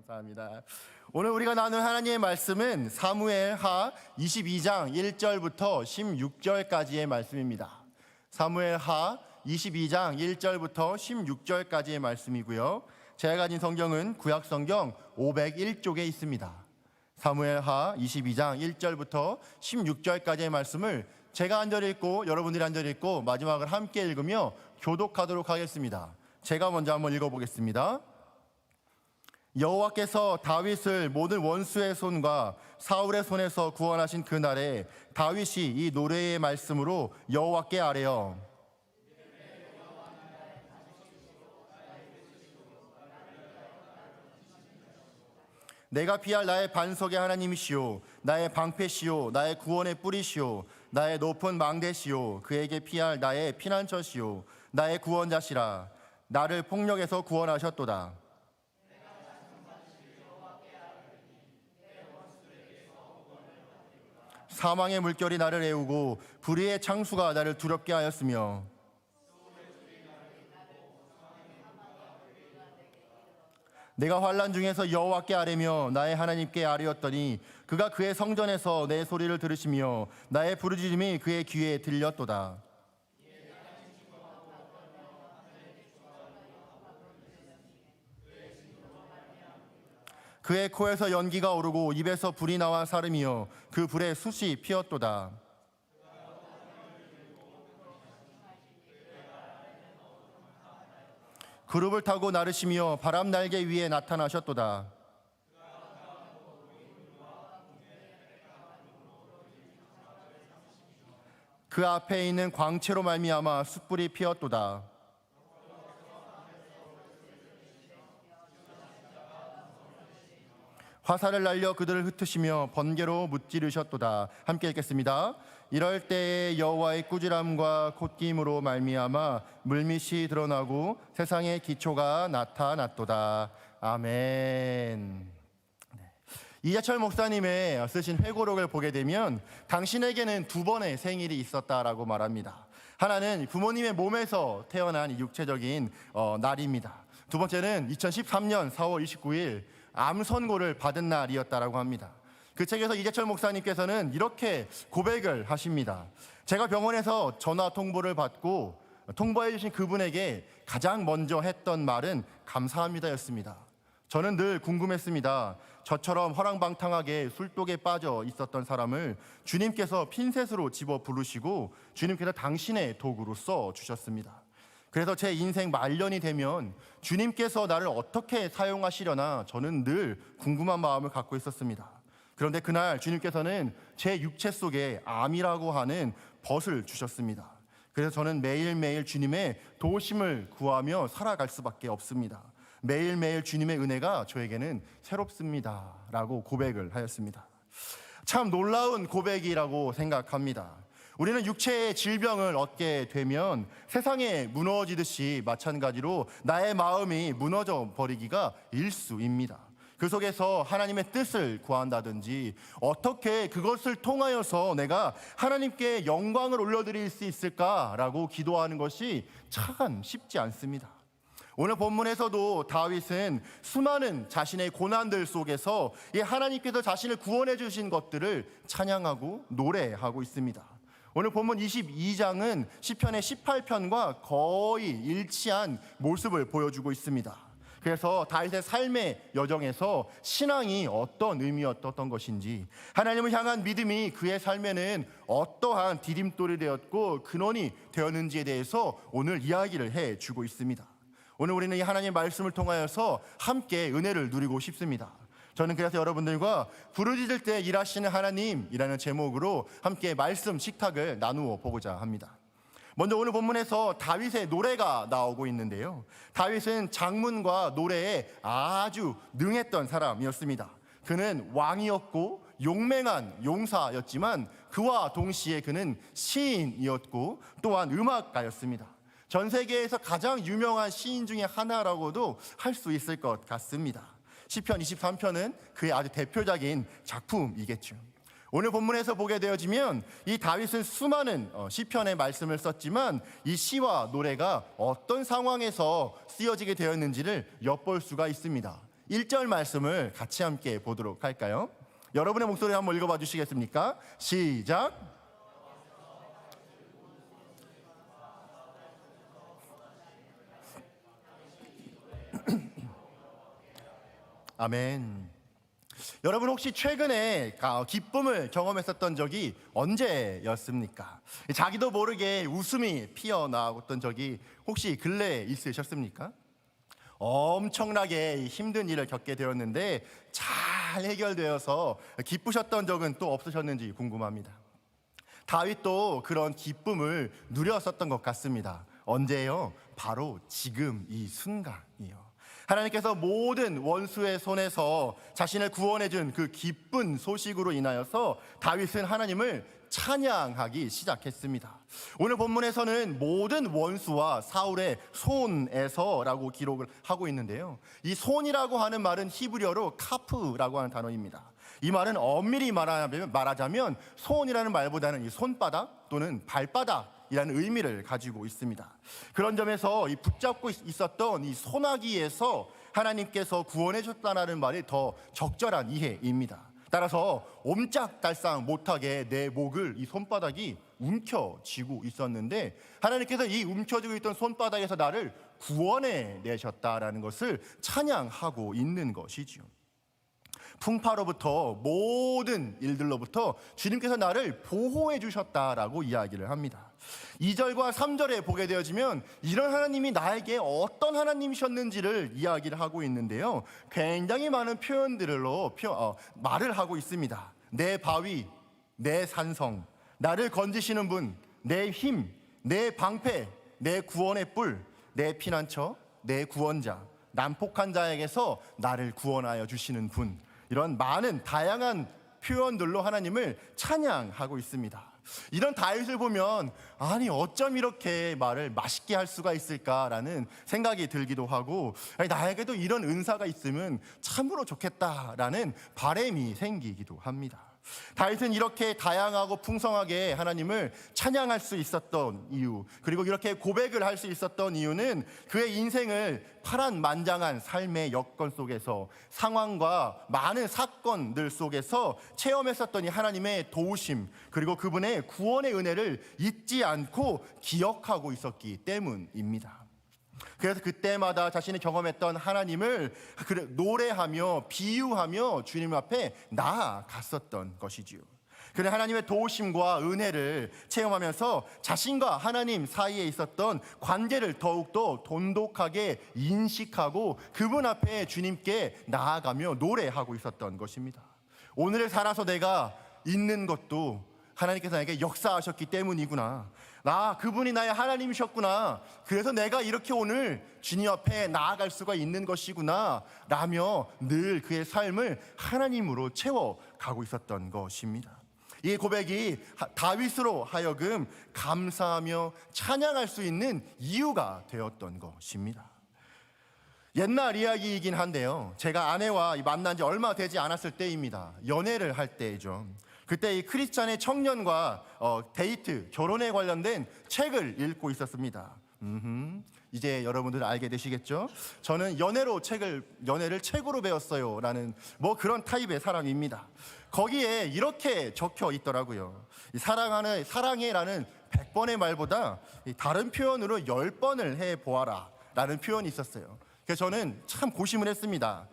감사합니다. 오늘 우리가 나눌 하나님의 말씀은 사무엘하 22장 1절부터 16절까지의 말씀입니다. 사무엘하 22장 1절부터 16절까지의 말씀이고요. 제가 가진 성경은 구약성경 501쪽에 있습니다. 사무엘하 22장 1절부터 16절까지의 말씀을 제가 한 절 읽고 여러분들이 한 절 읽고 마지막을 함께 읽으며 교독하도록 하겠습니다. 제가 먼저 한번 읽어보겠습니다. 여호와께서 다윗을 모든 원수의 손과 사울의 손에서 구원하신 그날에 다윗이 이 노래의 말씀으로 여호와께 아뢰어 내가 피할 나의 반석의 하나님이시오 나의 방패시오 나의 구원의 뿌리시오 나의 높은 망대시오 그에게 피할 나의 피난처시오 나의 구원자시라 나를 폭력에서 구원하셨도다. 사망의 물결이 나를 애우고 불의의 창수가 나를 두렵게 하였으며 내가 환난 중에서 여호와께 아뢰며 나의 하나님께 아뢰었더니 그가 그의 성전에서 내 소리를 들으시며 나의 부르짖음이 그의 귀에 들렸도다. 그의 코에서 연기가 오르고 입에서 불이 나와 사름이여 그 불에 숯이 피었도다. 그룹을 타고 나르시며 바람 날개 위에 나타나셨도다. 그 앞에 있는 광채로 말미암아 숯불이 피었도다. 화살을 날려 그들을 흩으시며 번개로 무찌르셨도다. 함께 읽겠습니다. 이럴 때에 여호와의 꾸지람과 콧김으로 말미암아 물밑이 드러나고 세상의 기초가 나타났도다. 아멘. 이재철 목사님의 쓰신 회고록을 보게 되면 당신에게는 두 번의 생일이 있었다라고 말합니다. 하나는 부모님의 몸에서 태어난 육체적인 날입니다. 두 번째는 2013년 4월 29일 암 선고를 받은 날이었다라고 합니다. 그 책에서 이재철 목사님께서는 이렇게 고백을 하십니다. 제가 병원에서 전화 통보를 받고 통보해 주신 그분에게 가장 먼저 했던 말은 감사합니다였습니다. 저는 늘 궁금했습니다. 저처럼 허랑방탕하게 술독에 빠져 있었던 사람을 주님께서 핀셋으로 집어 부르시고 주님께서 당신의 도구로 써 주셨습니다. 그래서 제 인생 말년이 되면 주님께서 나를 어떻게 사용하시려나 저는 늘 궁금한 마음을 갖고 있었습니다. 그런데 그날 주님께서는 제 육체 속에 암이라고 하는 벗을 주셨습니다. 그래서 저는 매일매일 주님의 도우심을 구하며 살아갈 수밖에 없습니다. 매일매일 주님의 은혜가 저에게는 새롭습니다 라고 고백을 하였습니다. 참 놀라운 고백이라고 생각합니다. 우리는 육체의 질병을 얻게 되면 세상에 무너지듯이 마찬가지로 나의 마음이 무너져 버리기가 일쑤입니다. 그 속에서 하나님의 뜻을 구한다든지 어떻게 그것을 통하여서 내가 하나님께 영광을 올려드릴 수 있을까라고 기도하는 것이 참 쉽지 않습니다. 오늘 본문에서도 다윗은 수많은 자신의 고난들 속에서 이 하나님께서 자신을 구원해 주신 것들을 찬양하고 노래하고 있습니다. 오늘 본문 22장은 시편의 18편과 거의 일치한 모습을 보여주고 있습니다. 그래서 다윗의 삶의 여정에서 신앙이 어떤 의미였던 것인지, 하나님을 향한 믿음이 그의 삶에는 어떠한 디딤돌이 되었고 근원이 되었는지에 대해서 오늘 이야기를 해주고 있습니다. 오늘 우리는 이 하나님의 말씀을 통하여서 함께 은혜를 누리고 싶습니다. 저는 그래서 여러분들과 부르짖을 때 일하시는 하나님이라는 제목으로 함께 말씀 식탁을 나누어 보고자 합니다. 먼저 오늘 본문에서 다윗의 노래가 나오고 있는데요. 다윗은 장문과 노래에 아주 능했던 사람이었습니다. 그는 왕이었고 용맹한 용사였지만 그와 동시에 그는 시인이었고 또한 음악가였습니다. 전 세계에서 가장 유명한 시인 중에 하나라고도 할 수 있을 것 같습니다. 시편 23편은 그의 아주 대표적인 작품이겠죠. 오늘 본문에서 보게 되어지면 이 다윗은 수많은 시편의 말씀을 썼지만 이 시와 노래가 어떤 상황에서 쓰여지게 되었는지를 엿볼 수가 있습니다. 1절 말씀을 같이 함께 보도록 할까요? 여러분의 목소리 한번 읽어봐 주시겠습니까? 시작. 아멘. 여러분 혹시 최근에 기쁨을 경험했었던 적이 언제였습니까? 자기도 모르게 웃음이 피어나왔던 적이 혹시 근래에 있으셨습니까? 엄청나게 힘든 일을 겪게 되었는데 잘 해결되어서 기쁘셨던 적은 또 없으셨는지 궁금합니다. 다윗도 그런 기쁨을 누렸었던 것 같습니다. 언제요? 바로 지금 이 순간이요. 하나님께서 모든 원수의 손에서 자신을 구원해준 그 기쁜 소식으로 인하여서 다윗은 하나님을 찬양하기 시작했습니다. 오늘 본문에서는 모든 원수와 사울의 손에서라고 기록을 하고 있는데요, 이 손이라고 하는 말은 히브리어로 카프라고 하는 단어입니다. 이 말은 엄밀히 말하자면 손이라는 말보다는 이 손바닥 또는 발바닥이라는 의미를 가지고 있습니다. 그런 점에서 이 붙잡고 있었던 이 소나기에서 하나님께서 구원해 줬다는 말이 더 적절한 이해입니다. 따라서 옴짝달싹 못하게 내 목을 이 손바닥이 움켜쥐고 있었는데 하나님께서 이 움켜쥐고 있던 손바닥에서 나를 구원해 내셨다라는 것을 찬양하고 있는 것이지요. 풍파로부터 모든 일들로부터 주님께서 나를 보호해 주셨다라고 이야기를 합니다. 2절과 3절에 보게 되어지면 이런 하나님이 나에게 어떤 하나님이셨는지를 이야기를 하고 있는데요, 굉장히 많은 표현들로 말을 하고 있습니다. 내 바위, 내 산성, 나를 건지시는 분, 내 힘, 내 방패, 내 구원의 뿔, 내 피난처, 내 구원자, 난폭한 자에게서 나를 구원하여 주시는 분, 이런 많은 다양한 표현들로 하나님을 찬양하고 있습니다. 이런 다윗을 보면 아니 어쩜 이렇게 말을 맛있게 할 수가 있을까라는 생각이 들기도 하고, 아니, 나에게도 이런 은사가 있으면 참으로 좋겠다라는 바람이 생기기도 합니다. 다윗은 이렇게 다양하고 풍성하게 하나님을 찬양할 수 있었던 이유, 그리고 이렇게 고백을 할 수 있었던 이유는 그의 인생을 파란만장한 삶의 여건 속에서, 상황과 많은 사건들 속에서 체험했었던 이 하나님의 도우심, 그리고 그분의 구원의 은혜를 잊지 않고 기억하고 있었기 때문입니다. 그래서 그때마다 자신이 경험했던 하나님을 노래하며 비유하며 주님 앞에 나아갔었던 것이지요. 그래 하나님의 도우심과 은혜를 체험하면서 자신과 하나님 사이에 있었던 관계를 더욱더 돈독하게 인식하고 그분 앞에 주님께 나아가며 노래하고 있었던 것입니다. 오늘을 살아서 내가 있는 것도 하나님께서 나에게 역사하셨기 때문이구나, 그분이 나의 하나님이셨구나, 그래서 내가 이렇게 오늘 주님 앞에 나아갈 수가 있는 것이구나 라며 늘 그의 삶을 하나님으로 채워가고 있었던 것입니다. 이 고백이 다윗으로 하여금 감사하며 찬양할 수 있는 이유가 되었던 것입니다. 옛날 이야기이긴 한데요, 제가 아내와 만난 지 얼마 되지 않았을 때입니다. 연애를 할 때이죠. 그때 이 크리스찬의 청년과 데이트, 결혼에 관련된 책을 읽고 있었습니다. 이제 여러분들 알게 되시겠죠? 저는 연애를 책으로 배웠어요 라는 그런 타입의 사람입니다. 거기에 이렇게 적혀 있더라고요. 사랑해라는 100번의 말보다 다른 표현으로 10번을 해보아라 라는 표현이 있었어요. 그래서 저는 참 고심을 했습니다.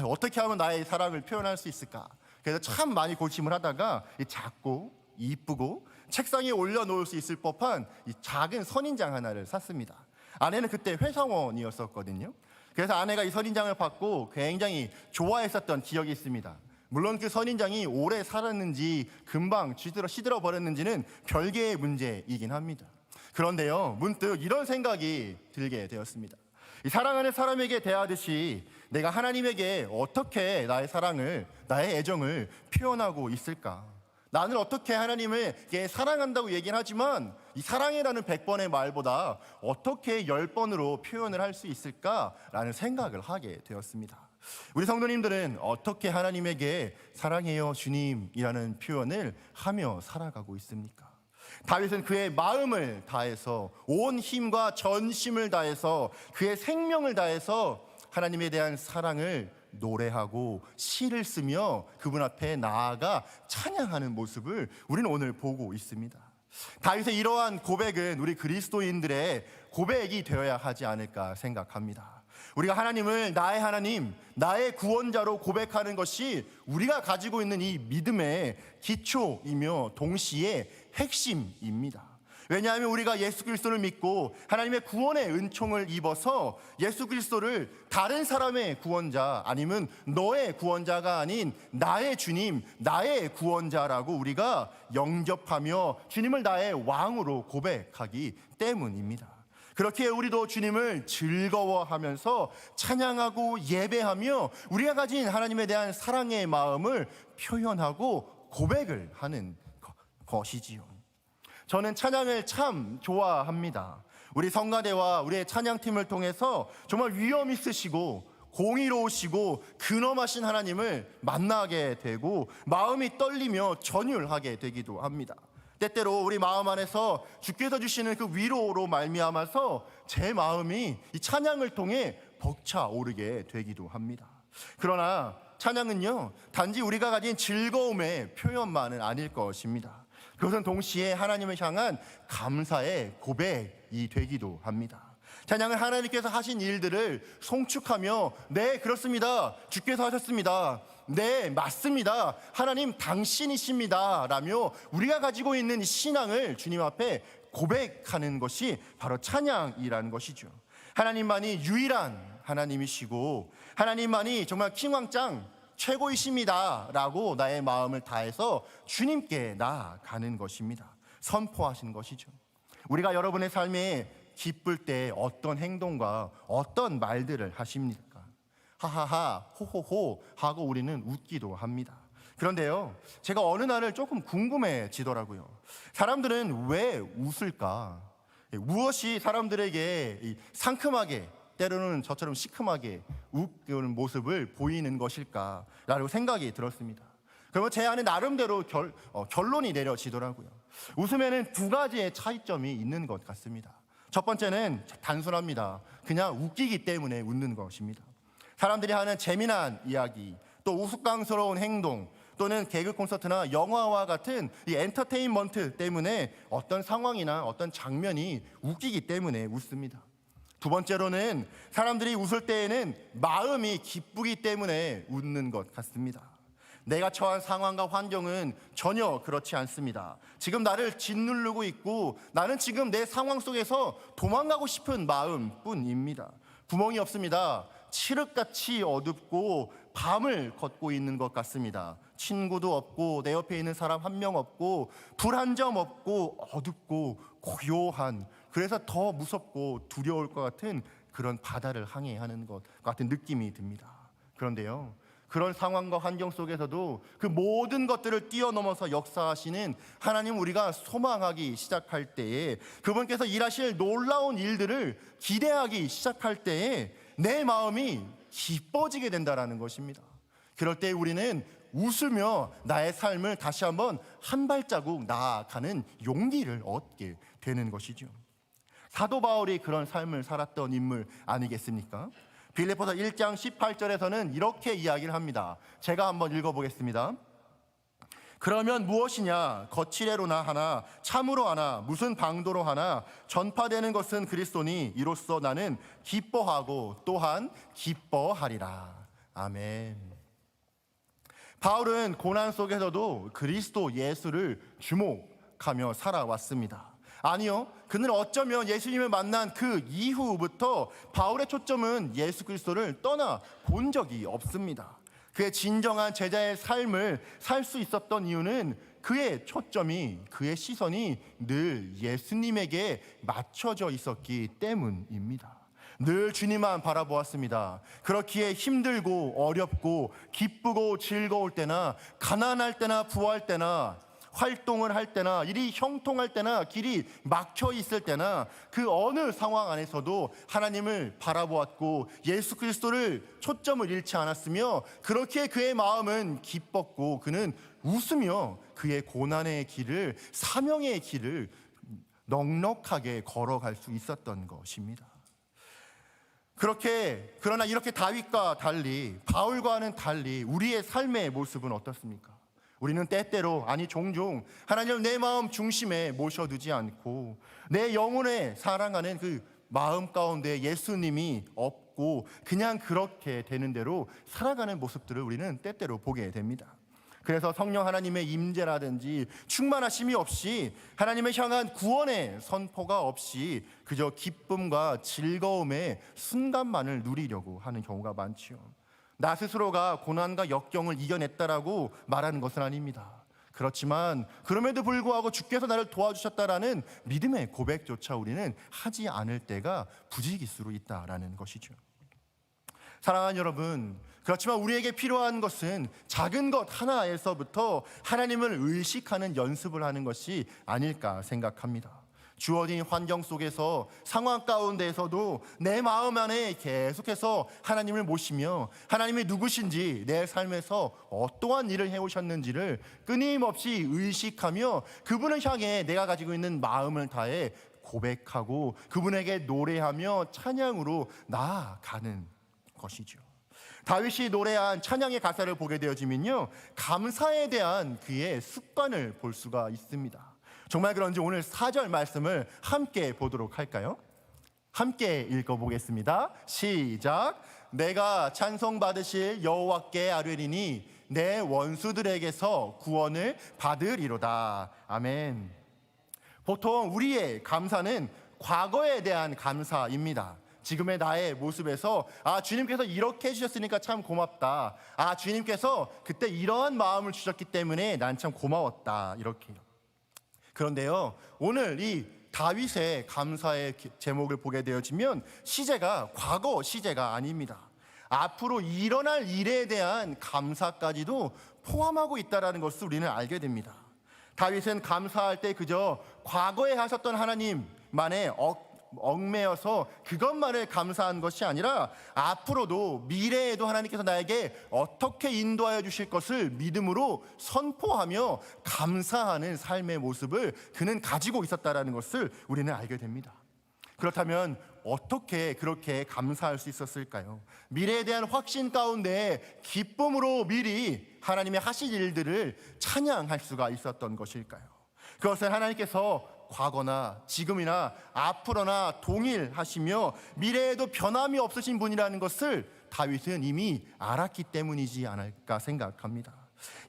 어떻게 하면 나의 사랑을 표현할 수 있을까? 그래서 참 많이 고심을 하다가 작고 이쁘고 책상에 올려놓을 수 있을 법한 이 작은 선인장 하나를 샀습니다. 아내는 그때 회사원이었었거든요. 그래서 아내가 이 선인장을 받고 굉장히 좋아했었던 기억이 있습니다. 물론 그 선인장이 오래 살았는지 금방 시들어 버렸는지는 별개의 문제이긴 합니다. 그런데요, 문득 이런 생각이 들게 되었습니다. 이 사랑하는 사람에게 대하듯이 내가 하나님에게 어떻게 나의 사랑을, 나의 애정을 표현하고 있을까? 나는 어떻게 하나님을 사랑한다고 얘기는 하지만 이 사랑이라는 100번의 말보다 어떻게 10번으로 표현을 할 수 있을까라는 생각을 하게 되었습니다. 우리 성도님들은 어떻게 하나님에게 사랑해요 주님이라는 표현을 하며 살아가고 있습니까? 다윗은 그의 마음을 다해서, 온 힘과 전심을 다해서, 그의 생명을 다해서 하나님에 대한 사랑을 노래하고 시를 쓰며 그분 앞에 나아가 찬양하는 모습을 우리는 오늘 보고 있습니다. 다윗의 이러한 고백은 우리 그리스도인들의 고백이 되어야 하지 않을까 생각합니다. 우리가 하나님을 나의 하나님, 나의 구원자로 고백하는 것이 우리가 가지고 있는 이 믿음의 기초이며 동시에 핵심입니다. 왜냐하면 우리가 예수 그리스도를 믿고 하나님의 구원의 은총을 입어서 예수 그리스도를 다른 사람의 구원자, 아니면 너의 구원자가 아닌 나의 주님, 나의 구원자라고 우리가 영접하며 주님을 나의 왕으로 고백하기 때문입니다. 그렇게 우리도 주님을 즐거워하면서 찬양하고 예배하며 우리가 가진 하나님에 대한 사랑의 마음을 표현하고 고백을 하는 것이지요. 저는 찬양을 참 좋아합니다. 우리 성가대와 우리의 찬양팀을 통해서 정말 위엄 있으시고 공의로우시고 근엄하신 하나님을 만나게 되고 마음이 떨리며 전율하게 되기도 합니다. 때때로 우리 마음 안에서 주께서 주시는 그 위로로 말미암아서 제 마음이 이 찬양을 통해 벅차오르게 되기도 합니다. 그러나 찬양은요, 단지 우리가 가진 즐거움의 표현만은 아닐 것입니다. 그것은 동시에 하나님을 향한 감사의 고백이 되기도 합니다. 찬양은 하나님께서 하신 일들을 송축하며 네, 그렇습니다, 주께서 하셨습니다, 네, 맞습니다, 하나님 당신이십니다 라며 우리가 가지고 있는 신앙을 주님 앞에 고백하는 것이 바로 찬양이라는 것이죠. 하나님만이 유일한 하나님이시고 하나님만이 정말 킹왕짱 최고이십니다 라고 나의 마음을 다해서 주님께 나아가는 것입니다. 선포하시는 것이죠. 우리가 여러분의 삶에 기쁠 때 어떤 행동과 어떤 말들을 하십니까? 하하하, 호호호 하고 우리는 웃기도 합니다. 그런데요, 제가 어느 날을 조금 궁금해지더라고요. 사람들은 왜 웃을까? 무엇이 사람들에게 상큼하게, 때로는 저처럼 시큼하게 웃는 모습을 보이는 것일까라고 생각이 들었습니다. 그러면 제 안에 나름대로 결론이 내려지더라고요. 웃음에는 두 가지의 차이점이 있는 것 같습니다. 첫 번째는 단순합니다. 그냥 웃기기 때문에 웃는 것입니다. 사람들이 하는 재미난 이야기, 또 우스꽝스러운 행동, 또는 개그 콘서트나 영화와 같은 이 엔터테인먼트 때문에 어떤 상황이나 어떤 장면이 웃기기 때문에 웃습니다. 두 번째로는 사람들이 웃을 때에는 마음이 기쁘기 때문에 웃는 것 같습니다. 내가 처한 상황과 환경은 전혀 그렇지 않습니다. 지금 나를 짓누르고 있고 나는 지금 내 상황 속에서 도망가고 싶은 마음뿐입니다. 구멍이 없습니다. 칠흑같이 어둡고 밤을 걷고 있는 것 같습니다. 친구도 없고 내 옆에 있는 사람 한 명 없고 불 한 점 없고 어둡고 고요한, 그래서 더 무섭고 두려울 것 같은 그런 바다를 항해하는 것 같은 느낌이 듭니다. 그런데요, 그런 상황과 환경 속에서도 그 모든 것들을 뛰어넘어서 역사하시는 하나님, 우리가 소망하기 시작할 때에, 그분께서 일하실 놀라운 일들을 기대하기 시작할 때에 내 마음이 기뻐지게 된다는 것입니다. 그럴 때 우리는 웃으며 나의 삶을 다시 한번 한 발자국 나아가는 용기를 얻게 되는 것이죠. 사도 바울이 그런 삶을 살았던 인물 아니겠습니까? 빌립보서 1장 18절에서는 이렇게 이야기를 합니다. 제가 한번 읽어보겠습니다. 그러면 무엇이냐? 거칠애로나 하나, 참으로 하나, 무슨 방도로 하나, 전파되는 것은 그리스도니 이로써 나는 기뻐하고 또한 기뻐하리라. 아멘. 바울은 고난 속에서도 그리스도 예수를 주목하며 살아왔습니다. 아니요, 그는 어쩌면 예수님을 만난 그 이후부터 바울의 초점은 예수 그리스도를 떠나 본 적이 없습니다. 그의 진정한 제자의 삶을 살 수 있었던 이유는 그의 초점이, 그의 시선이 늘 예수님에게 맞춰져 있었기 때문입니다. 늘 주님만 바라보았습니다. 그렇기에 힘들고 어렵고 기쁘고 즐거울 때나 가난할 때나 부할 때나 활동을 할 때나 일이 형통할 때나 길이 막혀 있을 때나 그 어느 상황 안에서도 하나님을 바라보았고 예수 그리스도를 초점을 잃지 않았으며, 그렇게 그의 마음은 기뻤고 그는 웃으며 그의 고난의 길을, 사명의 길을 넉넉하게 걸어갈 수 있었던 것입니다. 그러나 이렇게 다윗과 달리, 바울과는 달리 우리의 삶의 모습은 어떻습니까? 우리는 때때로, 아니 종종 하나님을 내 마음 중심에 모셔두지 않고 내 영혼에 사랑하는 그 마음 가운데 예수님이 없고 그냥 그렇게 되는 대로 살아가는 모습들을 우리는 때때로 보게 됩니다. 그래서 성령 하나님의 임재라든지 충만하심이 없이, 하나님을 향한 구원의 선포가 없이 그저 기쁨과 즐거움의 순간만을 누리려고 하는 경우가 많지요. 나 스스로가 고난과 역경을 이겨냈다라고 말하는 것은 아닙니다. 그렇지만 그럼에도 불구하고 주께서 나를 도와주셨다라는 믿음의 고백조차 우리는 하지 않을 때가 부지기수로 있다라는 것이죠. 사랑하는 여러분, 그렇지만 우리에게 필요한 것은 작은 것 하나에서부터 하나님을 의식하는 연습을 하는 것이 아닐까 생각합니다. 주어진 환경 속에서, 상황 가운데에서도 내 마음 안에 계속해서 하나님을 모시며 하나님이 누구신지, 내 삶에서 어떠한 일을 해오셨는지를 끊임없이 의식하며 그분을 향해 내가 가지고 있는 마음을 다해 고백하고 그분에게 노래하며 찬양으로 나아가는 것이죠. 다윗이 노래한 찬양의 가사를 보게 되어지면요, 감사에 대한 그의 습관을 볼 수가 있습니다. 정말 그런지 오늘 4절 말씀을 함께 보도록 할까요? 함께 읽어보겠습니다. 시작. 내가 찬송받으실 여호와께 아뢰리니 내 원수들에게서 구원을 받으리로다. 아멘. 보통 우리의 감사는 과거에 대한 감사입니다. 지금의 나의 모습에서 주님께서 이렇게 해주셨으니까 참 고맙다. 주님께서 그때 이러한 마음을 주셨기 때문에 난 참 고마웠다. 이렇게요. 그런데요, 오늘 이 다윗의 감사의 제목을 보게 되어지면 시제가 과거 시제가 아닙니다. 앞으로 일어날 일에 대한 감사까지도 포함하고 있다는 것을 우리는 알게 됩니다. 다윗은 감사할 때 그저 과거에 하셨던 하나님만의 얽매여서 그것만을 감사한 것이 아니라 앞으로도 미래에도 하나님께서 나에게 어떻게 인도하여 주실 것을 믿음으로 선포하며 감사하는 삶의 모습을 그는 가지고 있었다는 것을 우리는 알게 됩니다. 그렇다면 어떻게 그렇게 감사할 수 있었을까요? 미래에 대한 확신 가운데 기쁨으로 미리 하나님의 하실 일들을 찬양할 수가 있었던 것일까요? 그것은 하나님께서 과거나 지금이나 앞으로나 동일하시며 미래에도 변함이 없으신 분이라는 것을 다윗은 이미 알았기 때문이지 않을까 생각합니다.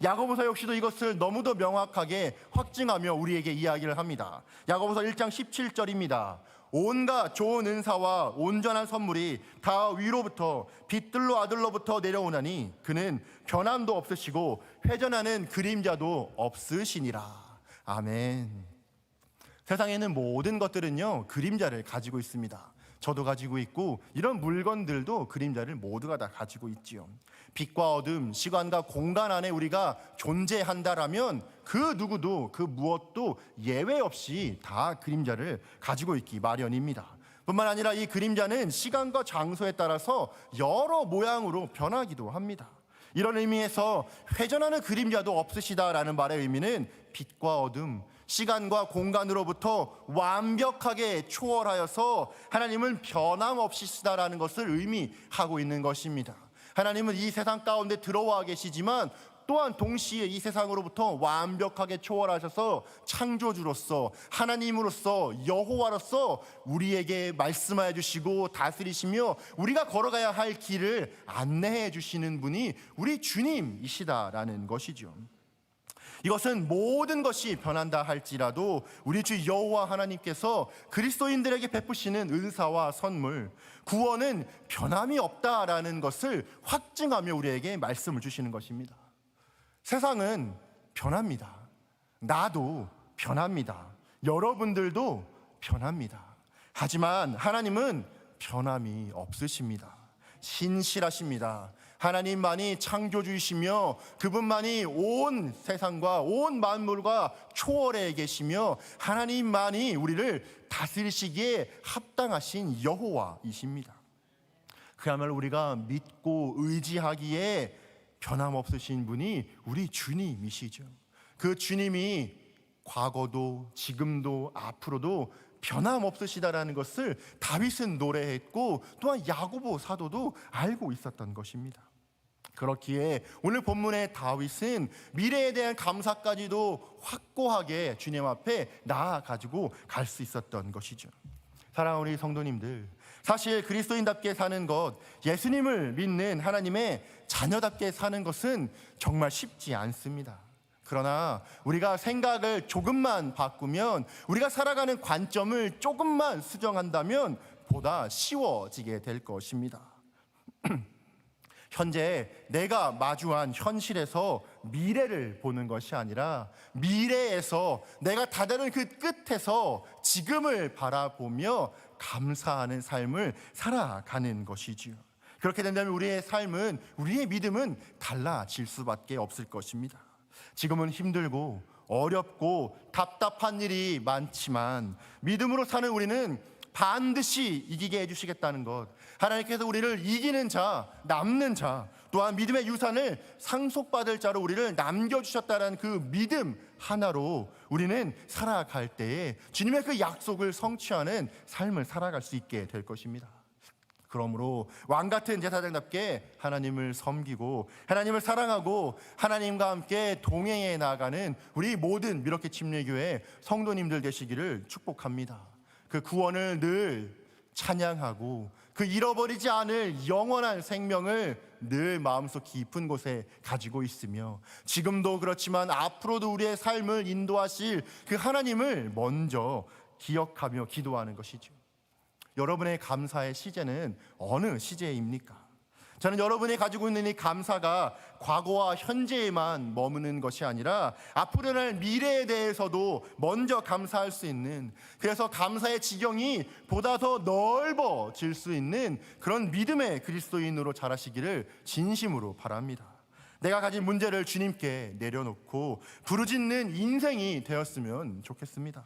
야고보서 역시도 이것을 너무도 명확하게 확증하며 우리에게 이야기를 합니다. 야고보서 1장 17절입니다. 온갖 좋은 은사와 온전한 선물이 다 위로부터 빛들로 아들로부터 내려오나니 그는 변함도 없으시고 회전하는 그림자도 없으시니라. 아멘. 세상에는 모든 것들은요, 그림자를 가지고 있습니다. 저도 가지고 있고 이런 물건들도 그림자를 모두가 다 가지고 있지요. 빛과 어둠, 시간과 공간 안에 우리가 존재한다라면 그 누구도 그 무엇도 예외 없이 다 그림자를 가지고 있기 마련입니다. 뿐만 아니라 이 그림자는 시간과 장소에 따라서 여러 모양으로 변하기도 합니다. 이런 의미에서 회전하는 그림자도 없으시다라는 말의 의미는 빛과 어둠, 시간과 공간으로부터 완벽하게 초월하여서 하나님은 변함없이시다라는 것을 의미하고 있는 것입니다. 하나님은 이 세상 가운데 들어와 계시지만 또한 동시에 이 세상으로부터 완벽하게 초월하셔서 창조주로서, 하나님으로서, 여호와로서 우리에게 말씀하여 주시고 다스리시며 우리가 걸어가야 할 길을 안내해 주시는 분이 우리 주님이시다라는 것이죠. 이것은 모든 것이 변한다 할지라도 우리 주 여호와 하나님께서 그리스도인들에게 베푸시는 은사와 선물, 구원은 변함이 없다라는 것을 확증하며 우리에게 말씀을 주시는 것입니다. 세상은 변합니다. 나도 변합니다. 여러분들도 변합니다. 하지만 하나님은 변함이 없으십니다. 신실하십니다. 하나님만이 창조주이시며 그분만이 온 세상과 온 만물과 초월해 계시며 하나님만이 우리를 다스리시기에 합당하신 여호와이십니다. 그야말로 우리가 믿고 의지하기에 변함없으신 분이 우리 주님이시죠. 그 주님이 과거도 지금도 앞으로도 변함없으시다라는 것을 다윗은 노래했고 또한 야고보 사도도 알고 있었던 것입니다. 그렇기에 오늘 본문의 다윗은 미래에 대한 감사까지도 확고하게 주님 앞에 나아가지고 갈 수 있었던 것이죠. 사랑하는 우리 성도님들, 사실 그리스도인답게 사는 것, 예수님을 믿는 하나님의 자녀답게 사는 것은 정말 쉽지 않습니다. 그러나 우리가 생각을 조금만 바꾸면, 우리가 살아가는 관점을 조금만 수정한다면 보다 쉬워지게 될 것입니다. 현재 내가 마주한 현실에서 미래를 보는 것이 아니라 미래에서 내가 다다른 그 끝에서 지금을 바라보며 감사하는 삶을 살아가는 것이지요. 그렇게 된다면 우리의 삶은, 우리의 믿음은 달라질 수밖에 없을 것입니다. 지금은 힘들고 어렵고 답답한 일이 많지만 믿음으로 사는 우리는 반드시 이기게 해주시겠다는 것, 하나님께서 우리를 이기는 자, 남는 자, 또한 믿음의 유산을 상속받을 자로 우리를 남겨주셨다는 그 믿음 하나로 우리는 살아갈 때에 주님의 그 약속을 성취하는 삶을 살아갈 수 있게 될 것입니다. 그러므로 왕같은 제사장답게 하나님을 섬기고 하나님을 사랑하고 하나님과 함께 동행해 나가는 우리 모든 미러키 침례교회 성도님들 되시기를 축복합니다. 그 구원을 늘 찬양하고 그 잃어버리지 않을 영원한 생명을 늘 마음속 깊은 곳에 가지고 있으며 지금도 그렇지만 앞으로도 우리의 삶을 인도하실 그 하나님을 먼저 기억하며 기도하는 것이죠. 여러분의 감사의 시제는 어느 시제입니까? 저는 여러분이 가지고 있는 이 감사가 과거와 현재에만 머무는 것이 아니라 앞으로 날 미래에 대해서도 먼저 감사할 수 있는, 그래서 감사의 지경이 보다 더 넓어질 수 있는 그런 믿음의 그리스도인으로 자라시기를 진심으로 바랍니다. 내가 가진 문제를 주님께 내려놓고 부르짖는 인생이 되었으면 좋겠습니다.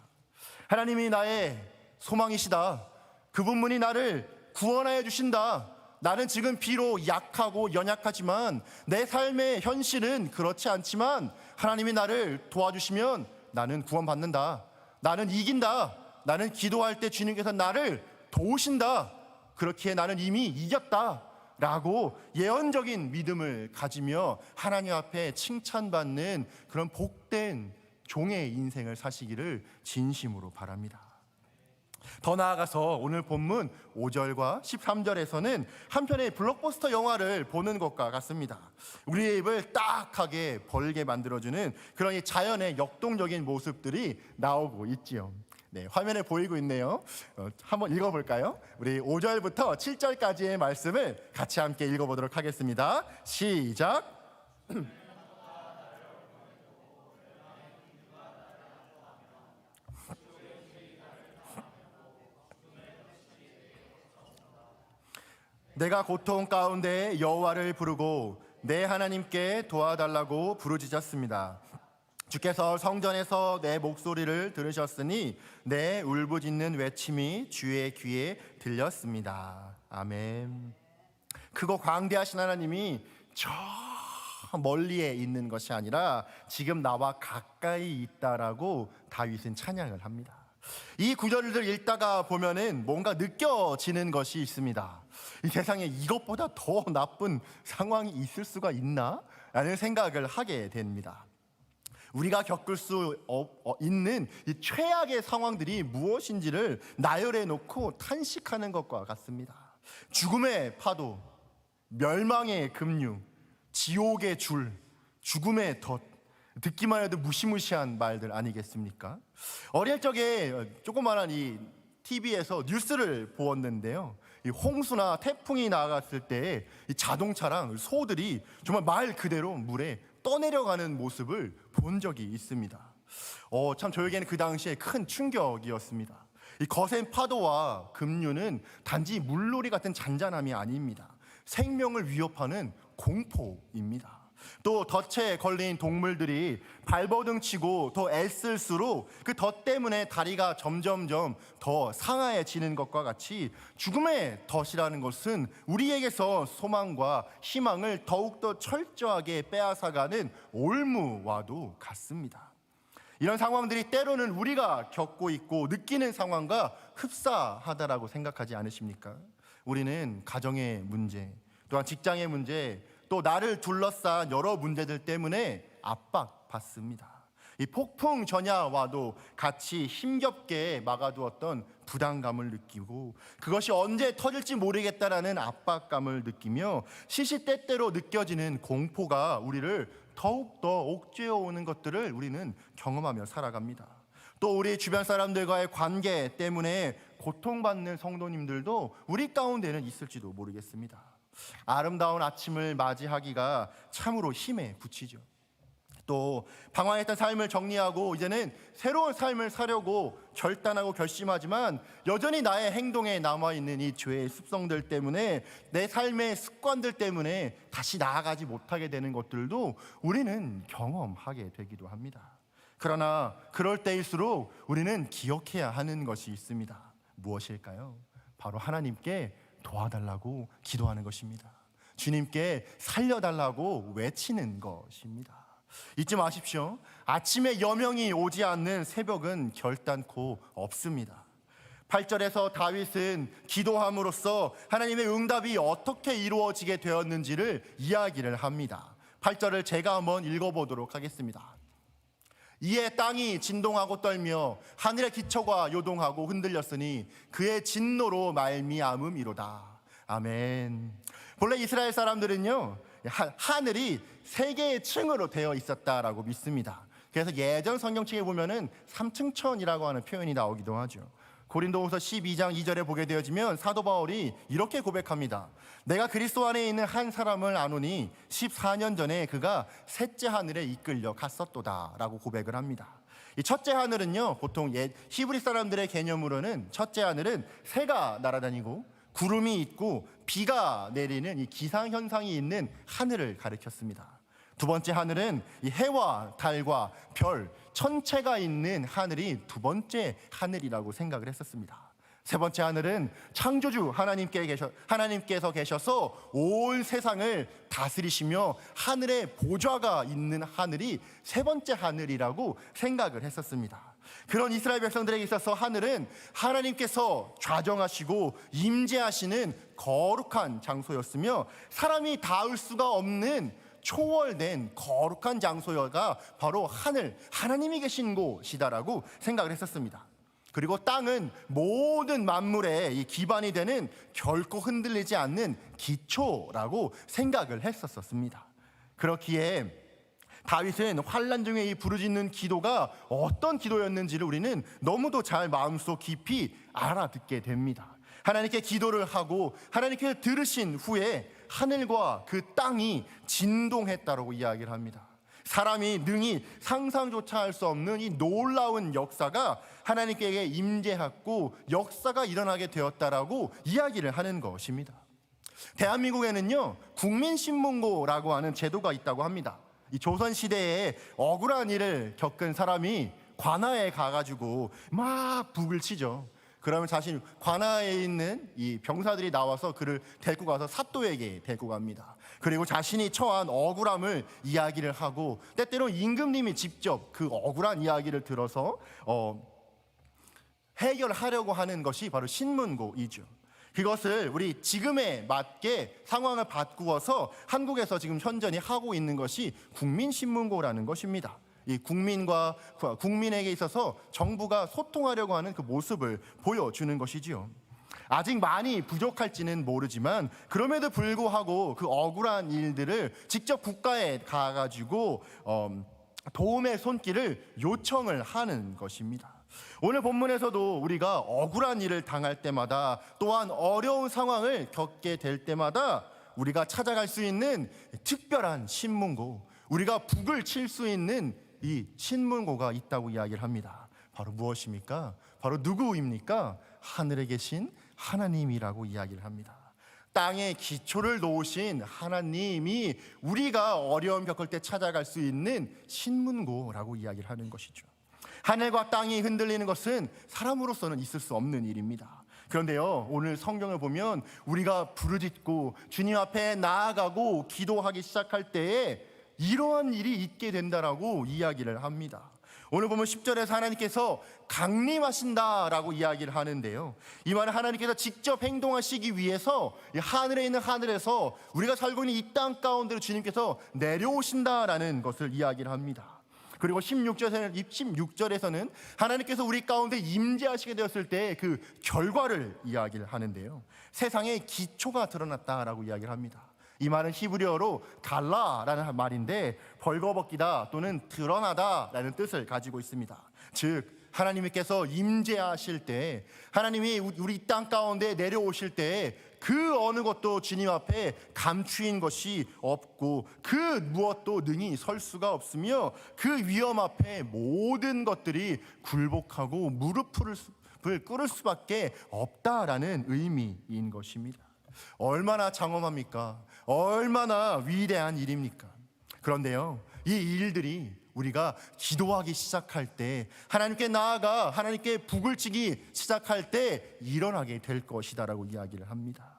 하나님이 나의 소망이시다. 그분만이 나를 구원하여 주신다. 나는 지금 비록 약하고 연약하지만 내 삶의 현실은 그렇지 않지만 하나님이 나를 도와주시면 나는 구원받는다. 나는 이긴다. 나는 기도할 때 주님께서 나를 도우신다. 그렇기에 나는 이미 이겼다 라고 예언적인 믿음을 가지며 하나님 앞에 칭찬받는 그런 복된 종의 인생을 사시기를 진심으로 바랍니다. 더 나아가서 오늘 본문 5절과 13절에서는 한 편의 블록버스터 영화를 보는 것과 같습니다. 우리의 입을 딱하게 벌게 만들어주는 그런 이 자연의 역동적인 모습들이 나오고 있지요. 네, 화면에 보이고 있네요. 한번 읽어볼까요? 우리 5절부터 7절까지의 말씀을 같이 함께 읽어보도록 하겠습니다. 시작! 내가 고통 가운데 여호와를 부르고 내 하나님께 도와달라고 부르짖었습니다. 주께서 성전에서 내 목소리를 들으셨으니 내 울부짖는 외침이 주의 귀에 들렸습니다. 아멘. 크고 광대하신 하나님이 저 멀리에 있는 것이 아니라 지금 나와 가까이 있다라고 다윗은 찬양을 합니다. 이 구절을 읽다가 보면은 뭔가 느껴지는 것이 있습니다. 이 세상에 이것보다 더 나쁜 상황이 있을 수가 있나? 라는 생각을 하게 됩니다. 우리가 겪을 수 있는 이 최악의 상황들이 무엇인지를 나열해 놓고 탄식하는 것과 같습니다. 죽음의 파도, 멸망의 급류, 지옥의 줄, 죽음의 덫, 듣기만 해도 무시무시한 말들 아니겠습니까? 어릴 적에 조그마한 이 TV에서 뉴스를 보았는데요, 이 홍수나 태풍이 나갔을 때 이 자동차랑 소들이 정말 말 그대로 물에 떠내려가는 모습을 본 적이 있습니다. 참 저에게는 그 당시에 큰 충격이었습니다. 이 거센 파도와 급류는 단지 물놀이 같은 잔잔함이 아닙니다. 생명을 위협하는 공포입니다. 또 덫에 걸린 동물들이 발버둥 치고 더 애쓸수록 그 덫 때문에 다리가 점점점 더 상하해지는 것과 같이 죽음의 덫이라는 것은 우리에게서 소망과 희망을 더욱더 철저하게 빼앗아가는 올무와도 같습니다. 이런 상황들이 때로는 우리가 겪고 있고 느끼는 상황과 흡사하다라고 생각하지 않으십니까? 우리는 가정의 문제, 또한 직장의 문제, 또 나를 둘러싼 여러 문제들 때문에 압박받습니다. 이 폭풍 전야와도 같이 힘겹게 막아두었던 부담감을 느끼고, 그것이 언제 터질지 모르겠다라는 압박감을 느끼며 시시때때로 느껴지는 공포가 우리를 더욱더 옥죄어 오는 것들을 우리는 경험하며 살아갑니다. 또 우리 주변 사람들과의 관계 때문에 고통받는 성도님들도 우리 가운데는 있을지도 모르겠습니다. 아름다운 아침을 맞이하기가 참으로 힘에 부치죠. 또 방황했던 삶을 정리하고 이제는 새로운 삶을 사려고 결단하고 결심하지만 여전히 나의 행동에 남아있는 이 죄의 습성들 때문에, 내 삶의 습관들 때문에 다시 나아가지 못하게 되는 것들도 우리는 경험하게 되기도 합니다. 그러나 그럴 때일수록 우리는 기억해야 하는 것이 있습니다. 무엇일까요? 바로 하나님께 도와달라고 기도하는 것입니다. 주님께 살려달라고 외치는 것입니다. 잊지 마십시오. 아침에 여명이 오지 않는 새벽은 결단코 없습니다. 8절에서 다윗은 기도함으로써 하나님의 응답이 어떻게 이루어지게 되었는지를 이야기를 합니다. 8절을 제가 한번 읽어보도록 하겠습니다. 이에 땅이 진동하고 떨며 하늘의 기초가 요동하고 흔들렸으니 그의 진노로 말미암음이로다. 아멘. 본래 이스라엘 사람들은요, 하늘이 세 개의 층으로 되어 있었다라고 믿습니다. 그래서 예전 성경책에 보면은 삼층천이라고 하는 표현이 나오기도 하죠. 고린도후서 12장 2절에 보게 되어지면 사도 바울이 이렇게 고백합니다. 내가 그리스도 안에 있는 한 사람을 아노니 14년 전에 그가 셋째 하늘에 이끌려 갔었도다 라고 고백을 합니다. 이 첫째 하늘은요, 보통 히브리 사람들의 개념으로는 첫째 하늘은 새가 날아다니고 구름이 있고 비가 내리는 이 기상현상이 있는 하늘을 가리켰습니다. 두 번째 하늘은 이 해와 달과 별, 천체가 있는 하늘이 두 번째 하늘이라고 생각을 했었습니다. 세 번째 하늘은 창조주 하나님께서 계셔서 온 세상을 다스리시며 하늘에 보좌가 있는 하늘이 세 번째 하늘이라고 생각을 했었습니다. 그런 이스라엘 백성들에게 있어서 하늘은 하나님께서 좌정하시고 임재하시는 거룩한 장소였으며 사람이 닿을 수가 없는 초월된 거룩한 장소가 바로 하나님이 계신 곳이다라고 생각을 했었습니다. 그리고 땅은 모든 만물의 이 기반이 되는 결코 흔들리지 않는 기초라고 생각을 했었습니다. 그렇기에 다윗은 환난 중에 이 부르짖는 기도가 어떤 기도였는지를 우리는 너무도 잘 마음속 깊이 알아듣게 됩니다. 하나님께 기도를 하고 하나님께 들으신 후에 하늘과 그 땅이 진동했다라고 이야기를 합니다. 사람이 능히 상상조차 할 수 없는 이 놀라운 역사가 하나님께 임재했고 역사가 일어나게 되었다라고 이야기를 하는 것입니다. 대한민국에는요, 국민신문고라고 하는 제도가 있다고 합니다. 이 조선시대에 억울한 일을 겪은 사람이 관아에 가가지고 막 북을 치죠. 그러면 자신 관아에 있는 이 병사들이 나와서 그를 데리고 가서 사또에게 데리고 갑니다. 그리고 자신이 처한 억울함을 이야기를 하고 때때로 임금님이 직접 그 억울한 이야기를 들어서 해결하려고 하는 것이 바로 신문고이죠. 그것을 우리 지금에 맞게 상황을 바꾸어서 한국에서 지금 현존히 하고 있는 것이 국민신문고라는 것입니다. 이 국민에게 있어서 정부가 소통하려고 하는 그 모습을 보여주는 것이지요. 아직 많이 부족할지는 모르지만 그럼에도 불구하고 그 억울한 일들을 직접 국가에 가가지고 도움의 손길을 요청을 하는 것입니다. 오늘 본문에서도 우리가 억울한 일을 당할 때마다 또한 어려운 상황을 겪게 될 때마다 우리가 찾아갈 수 있는 특별한 신문고, 우리가 북을 칠 수 있는 이 신문고가 있다고 이야기를 합니다. 바로 무엇입니까? 바로 누구입니까? 하늘에 계신 하나님이라고 이야기를 합니다. 땅에 기초를 놓으신 하나님이 우리가 어려움 겪을 때 찾아갈 수 있는 신문고라고 이야기를 하는 것이죠. 하늘과 땅이 흔들리는 것은 사람으로서는 있을 수 없는 일입니다. 그런데요, 오늘 성경을 보면 우리가 부르짖고 주님 앞에 나아가고 기도하기 시작할 때에 이러한 일이 있게 된다라고 이야기를 합니다. 오늘 보면 10절에서 하나님께서 강림하신다라고 이야기를 하는데요, 이 말은 하나님께서 직접 행동하시기 위해서 하늘에 있는 하늘에서 우리가 살고 있는 이 땅 가운데로 주님께서 내려오신다라는 것을 이야기를 합니다. 그리고 16절에서는 하나님께서 우리 가운데 임재하시게 되었을 때 그 결과를 이야기를 하는데요, 세상의 기초가 드러났다라고 이야기를 합니다. 이 말은 히브리어로 갈라라는 말인데 벌거벗기다 또는 드러나다라는 뜻을 가지고 있습니다. 즉 하나님께서 임재하실 때, 하나님이 우리 땅 가운데 내려오실 때 그 어느 것도 주님 앞에 감추인 것이 없고 그 무엇도 능히 설 수가 없으며 그 위험 앞에 모든 것들이 굴복하고 무릎을 꿇을 수밖에 없다라는 의미인 것입니다. 얼마나 장엄합니까? 얼마나 위대한 일입니까? 그런데요, 이 일들이 우리가 기도하기 시작할 때, 하나님께 나아가 하나님께 북을 치기 시작할 때 일어나게 될 것이다라고 이야기를 합니다.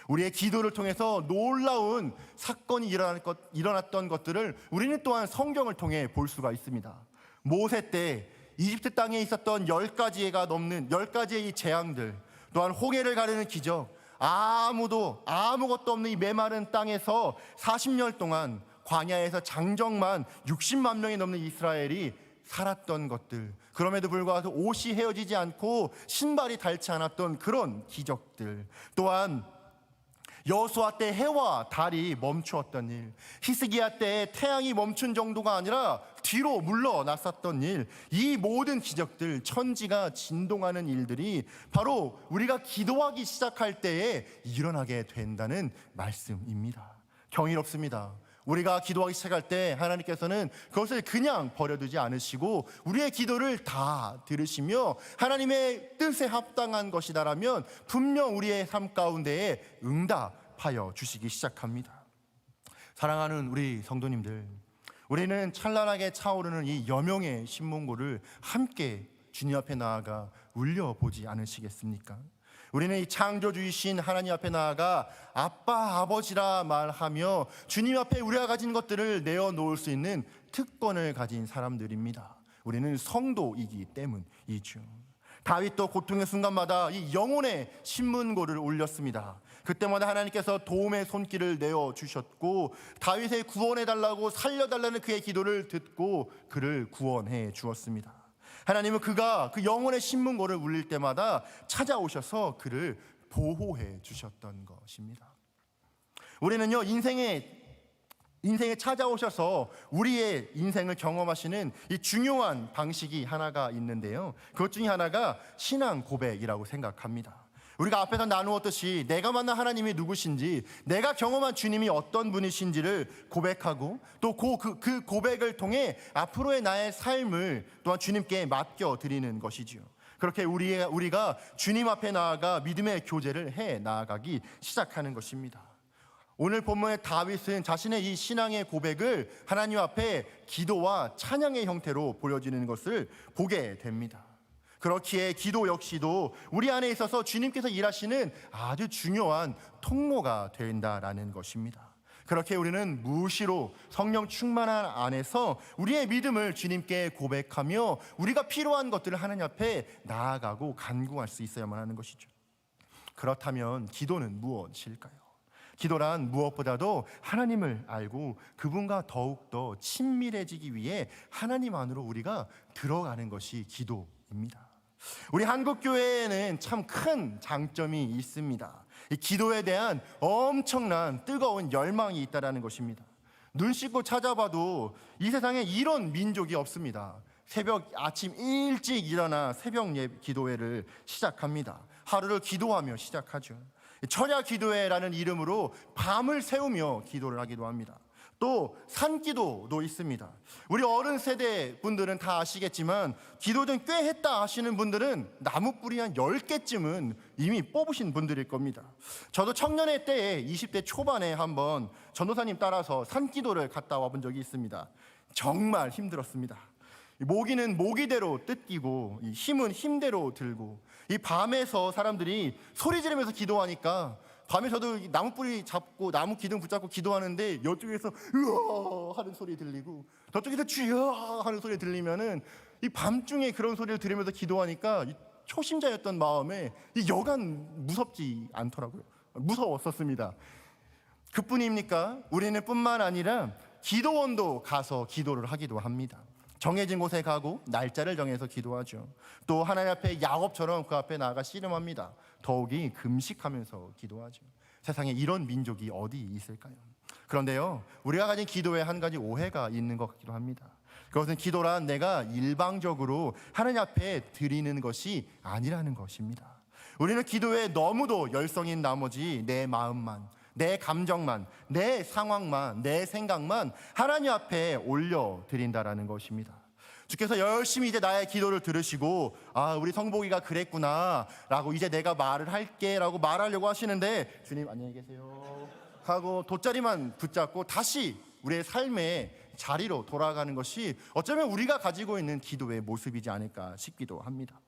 우리의 기도를 통해서 놀라운 사건이 일어났던 것들을 우리는 또한 성경을 통해 볼 수가 있습니다. 모세 때 이집트 땅에 있었던 10가지가 넘는 10가지의 이 재앙들, 또한 홍해를 가르는 기적, 아무것도 없는 이 메마른 땅에서 40년 동안 광야에서 장정만 60만 명이 넘는 이스라엘이 살았던 것들, 그럼에도 불구하고 옷이 헤어지지 않고 신발이 닳지 않았던 그런 기적들, 또한 여호수아 때 해와 달이 멈추었던 일, 히스기야 때 태양이 멈춘 정도가 아니라 뒤로 물러났었던 일, 이 모든 기적들, 천지가 진동하는 일들이 바로 우리가 기도하기 시작할 때에 일어나게 된다는 말씀입니다. 경이롭습니다. 우리가 기도하기 시작할 때 하나님께서는 그것을 그냥 버려두지 않으시고 우리의 기도를 다 들으시며 하나님의 뜻에 합당한 것이다라면 분명 우리의 삶 가운데에 응답하여 주시기 시작합니다. 사랑하는 우리 성도님들, 우리는 찬란하게 차오르는 이 여명의 신문고를 함께 주님 앞에 나아가 울려보지 않으시겠습니까? 우리는 이 창조주이신 하나님 앞에 나아가 아빠, 아버지라 말하며 주님 앞에 우리가 가진 것들을 내어놓을 수 있는 특권을 가진 사람들입니다. 우리는 성도이기 때문이죠. 다윗도 고통의 순간마다 이 영혼의 신문고를 올렸습니다. 그때마다 하나님께서 도움의 손길을 내어주셨고 다윗의 구원해달라고 살려달라는 그의 기도를 듣고 그를 구원해 주었습니다. 하나님은 그가 그 영혼의 신문고를 울릴 때마다 찾아오셔서 그를 보호해 주셨던 것입니다. 우리는요, 인생에 찾아오셔서 우리의 인생을 경험하시는 이 중요한 방식이 하나가 있는데요, 그것 중에 하나가 신앙 고백이라고 생각합니다. 우리가 앞에서 나누었듯이 내가 만난 하나님이 누구신지, 내가 경험한 주님이 어떤 분이신지를 고백하고 또 그 고백을 통해 앞으로의 나의 삶을 또한 주님께 맡겨드리는 것이지요. 그렇게 우리가 주님 앞에 나아가 믿음의 교제를 해 나아가기 시작하는 것입니다. 오늘 본문의 다윗은 자신의 이 신앙의 고백을 하나님 앞에 기도와 찬양의 형태로 보여지는 것을 보게 됩니다. 그렇기에 기도 역시도 우리 안에 있어서 주님께서 일하시는 아주 중요한 통로가 된다라는 것입니다. 그렇게 우리는 무시로 성령 충만한 안에서 우리의 믿음을 주님께 고백하며 우리가 필요한 것들을 하나님 앞에 나아가고 간구할 수 있어야만 하는 것이죠. 그렇다면 기도는 무엇일까요? 기도란 무엇보다도 하나님을 알고 그분과 더욱더 친밀해지기 위해 하나님 안으로 우리가 들어가는 것이 기도입니다. 우리 한국교회에는 참 큰 장점이 있습니다. 이 기도에 대한 엄청난 뜨거운 열망이 있다는 것입니다. 눈 씻고 찾아봐도 이 세상에 이런 민족이 없습니다. 아침 일찍 일어나 새벽 기도회를 시작합니다. 하루를 기도하며 시작하죠. 철야 기도회라는 이름으로 밤을 새우며 기도를 하기도 합니다. 또 산기도도 있습니다. 우리 어른 세대 분들은 다 아시겠지만 기도 좀 꽤 했다 하시는 분들은 나무뿌리 한 10개쯤은 이미 뽑으신 분들일 겁니다. 저도 청년회 때에 20대 초반에 한번 전도사님 따라서 산기도를 갔다 와본 적이 있습니다. 정말 힘들었습니다. 모기는 모기대로 뜯기고 힘은 힘대로 들고, 이 밤에서 사람들이 소리 지르면서 기도하니까 밤에 저도 나무 뿌리 잡고 나무 기둥 붙잡고 기도하는데 이쪽에서 으아 하는 소리 들리고 저쪽에서 쥐야 하는 소리 들리면은 이 밤중에 그런 소리를 들으면서 기도하니까 이 초심자였던 마음에 이 여간 무섭지 않더라고요. 무서웠었습니다. 그뿐입니까? 우리는 뿐만 아니라 기도원도 가서 기도를 하기도 합니다. 정해진 곳에 가고 날짜를 정해서 기도하죠. 또 하나님 앞에 야곱처럼 그 앞에 나아가 씨름합니다. 더욱이 금식하면서 기도하죠. 세상에 이런 민족이 어디 있을까요? 그런데요, 우리가 가진 기도에 한 가지 오해가 있는 것 같기도 합니다. 그것은 기도란 내가 일방적으로 하나님 앞에 드리는 것이 아니라는 것입니다. 우리는 기도에 너무도 열성인 나머지 내 마음만, 내 감정만, 내 상황만, 내 생각만 하나님 앞에 올려드린다라는 것입니다. 주께서 열심히 이제 나의 기도를 들으시고 우리 성복이가 그랬구나 라고 이제 내가 말을 할게 라고 말하려고 하시는데, 주님 안녕히 계세요 하고 돗자리만 붙잡고 다시 우리의 삶의 자리로 돌아가는 것이 어쩌면 우리가 가지고 있는 기도의 모습이지 않을까 싶기도 합니다.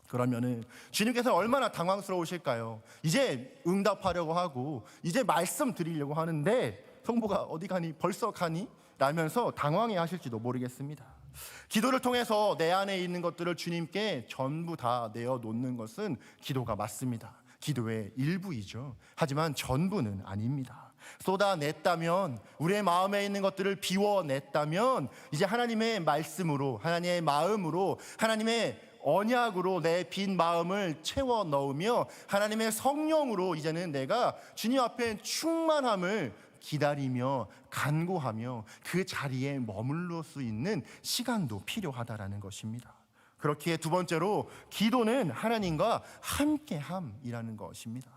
그러면은 주님께서 얼마나 당황스러우실까요? 이제 응답하려고 하고 이제 말씀 드리려고 하는데 성보가 어디 가니? 벌써 가니? 라면서 당황해 하실지도 모르겠습니다. 기도를 통해서 내 안에 있는 것들을 주님께 전부 다 내어놓는 것은 기도가 맞습니다. 기도의 일부이죠. 하지만 전부는 아닙니다. 쏟아냈다면, 우리의 마음에 있는 것들을 비워냈다면 이제 하나님의 말씀으로, 하나님의 마음으로, 하나님의 언약으로 내 빈 마음을 채워 넣으며 하나님의 성령으로 이제는 내가 주님 앞에 충만함을 기다리며 간구하며 그 자리에 머물러 수 있는 시간도 필요하다라는 것입니다. 그렇기에 두 번째로 기도는 하나님과 함께함이라는 것입니다.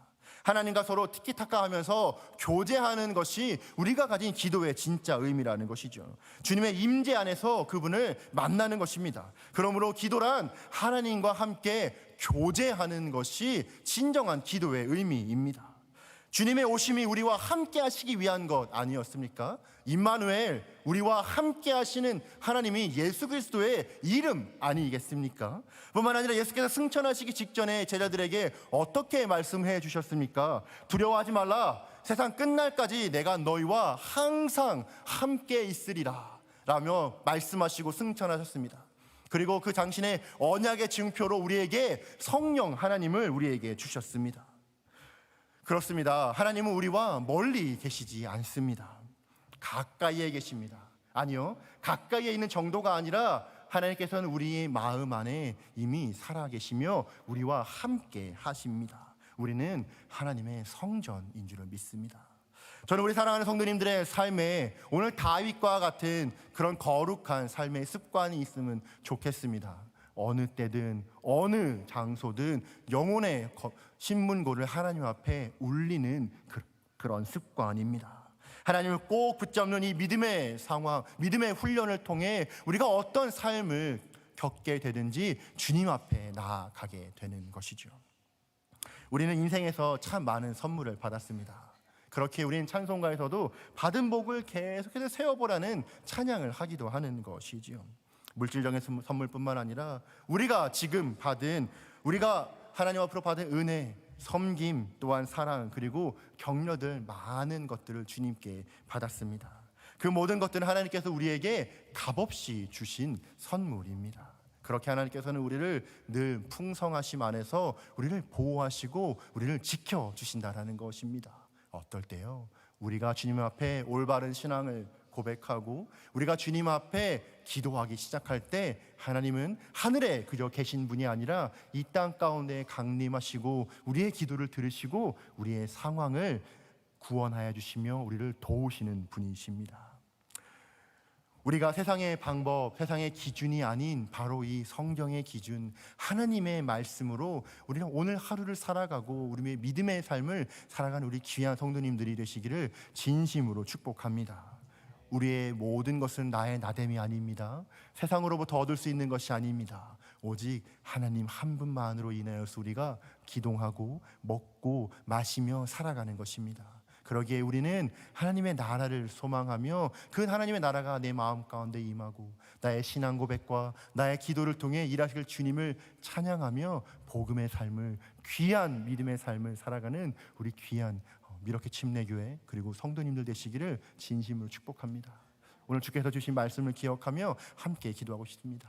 하나님과 서로 티키타카 하면서 교제하는 것이 우리가 가진 기도의 진짜 의미라는 것이죠. 주님의 임재 안에서 그분을 만나는 것입니다. 그러므로 기도란 하나님과 함께 교제하는 것이 진정한 기도의 의미입니다. 주님의 오심이 우리와 함께 하시기 위한 것 아니었습니까? 임마누엘, 우리와 함께 하시는 하나님이 예수 그리스도의 이름 아니겠습니까? 뿐만 아니라 예수께서 승천하시기 직전에 제자들에게 어떻게 말씀해 주셨습니까? 두려워하지 말라, 세상 끝날까지 내가 너희와 항상 함께 있으리라 라며 말씀하시고 승천하셨습니다. 그리고 그 당신의 언약의 증표로 우리에게 성령 하나님을 우리에게 주셨습니다. 그렇습니다. 하나님은 우리와 멀리 계시지 않습니다. 가까이에 계십니다. 아니요, 가까이에 있는 정도가 아니라 하나님께서는 우리의 마음 안에 이미 살아계시며 우리와 함께 하십니다. 우리는 하나님의 성전인 줄을 믿습니다. 저는 우리 사랑하는 성도님들의 삶에 오늘 다윗과 같은 그런 거룩한 삶의 습관이 있으면 좋겠습니다. 어느 때든 어느 장소든 영혼의 신문고를 하나님 앞에 울리는 그런 습관입니다. 하나님을 꼭 붙잡는 이 믿음의 상황, 믿음의 훈련을 통해 우리가 어떤 삶을 겪게 되든지 주님 앞에 나아가게 되는 것이죠. 우리는 인생에서 참 많은 선물을 받았습니다. 그렇게 우리는 찬송가에서도 받은 복을 계속해서 세어보라는 찬양을 하기도 하는 것이지요. 물질적인 선물뿐만 아니라 우리가 지금 받은, 우리가 하나님 앞으로 받은 은혜, 섬김, 또한 사랑, 그리고 격려들 많은 것들을 주님께 받았습니다. 그 모든 것들은 하나님께서 우리에게 값없이 주신 선물입니다. 그렇게 하나님께서는 우리를 늘 풍성하심 안에서 우리를 보호하시고 우리를 지켜주신다는 것입니다. 어떨 때요? 우리가 주님 앞에 올바른 신앙을 고백하고 우리가 주님 앞에 기도하기 시작할 때 하나님은 하늘에 그저 계신 분이 아니라 이 땅 가운데 강림하시고 우리의 기도를 들으시고 우리의 상황을 구원하여 주시며 우리를 도우시는 분이십니다. 우리가 세상의 방법, 세상의 기준이 아닌 바로 이 성경의 기준, 하나님의 말씀으로 우리는 오늘 하루를 살아가고 우리의 믿음의 삶을 살아가는 우리 귀한 성도님들이 되시기를 진심으로 축복합니다. 우리의 모든 것은 나의 나됨이 아닙니다. 세상으로부터 얻을 수 있는 것이 아닙니다. 오직 하나님 한 분만으로 인하여서 우리가 기동하고 먹고 마시며 살아가는 것입니다. 그러기에 우리는 하나님의 나라를 소망하며 그 하나님의 나라가 내 마음 가운데 임하고 나의 신앙 고백과 나의 기도를 통해 일하실 주님을 찬양하며 복음의 삶을, 귀한 믿음의 삶을 살아가는 우리 귀한 미러키 침례교회 그리고 성도님들 되시기를 진심으로 축복합니다. 오늘 주께서 주신 말씀을 기억하며 함께 기도하고 싶습니다.